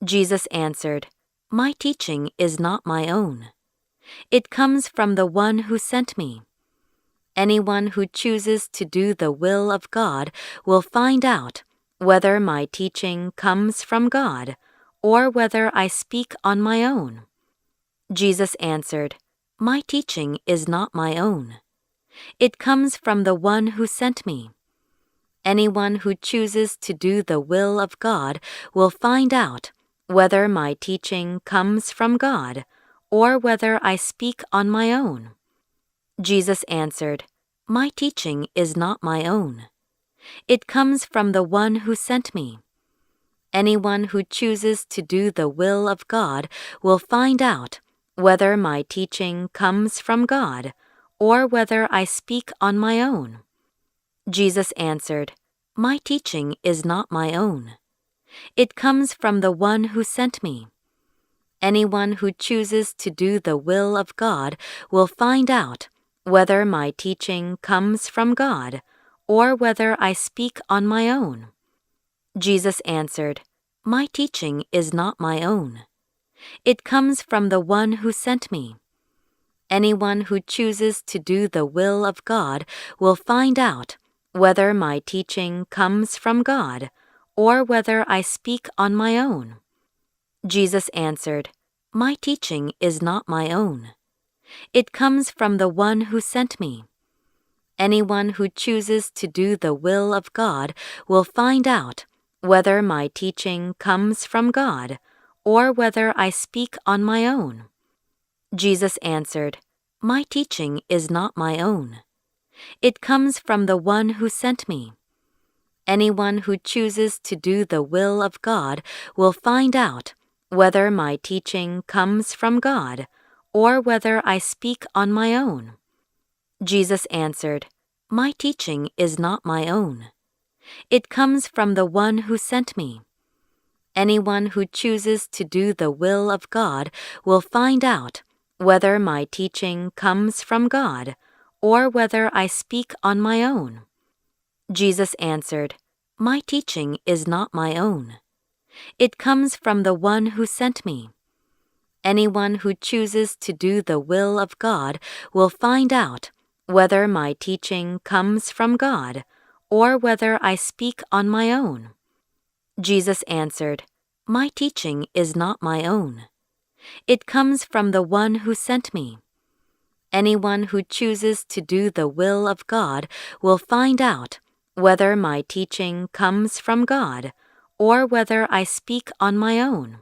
Jesus answered, "My teaching is not my own. It comes from the one who sent me. Anyone who chooses to do the will of God will find out whether my teaching comes from God or whether I speak on my own." Jesus answered, "My teaching is not my own. It comes from the one who sent me. Anyone who chooses to do the will of God will find out whether my teaching comes from God or whether I speak on my own." Jesus answered, "My teaching is not my own. It comes from the one who sent me. Anyone who chooses to do the will of God will find out whether my teaching comes from God or whether I speak on my own." Jesus answered, "My teaching is not my own. It comes from the one who sent me. Anyone who chooses to do the will of God will find out whether my teaching comes from God or whether I speak on my own." Jesus answered, "My teaching is not my own. It comes from the one who sent me. Anyone who chooses to do the will of God will find out whether my teaching comes from God or whether I speak on my own." Jesus answered, "My teaching is not my own. It comes from the one who sent me. Anyone who chooses to do the will of God will find out whether my teaching comes from God or whether I speak on my own." Jesus answered, "My teaching is not my own. It comes from the one who sent me. Anyone who chooses to do the will of God will find out whether my teaching comes from God or whether I speak on my own." Jesus answered, "My teaching is not my own. It comes from the one who sent me. Anyone who chooses to do the will of God will find out whether my teaching comes from God or whether I speak on my own." Jesus answered, "My teaching is not my own. It comes from the one who sent me. Anyone who chooses to do the will of God will find out whether my teaching comes from God or whether I speak on my own." Jesus answered, "My teaching is not my own. It comes from the one who sent me. Anyone who chooses to do the will of God will find out whether my teaching comes from God or whether I speak on my own."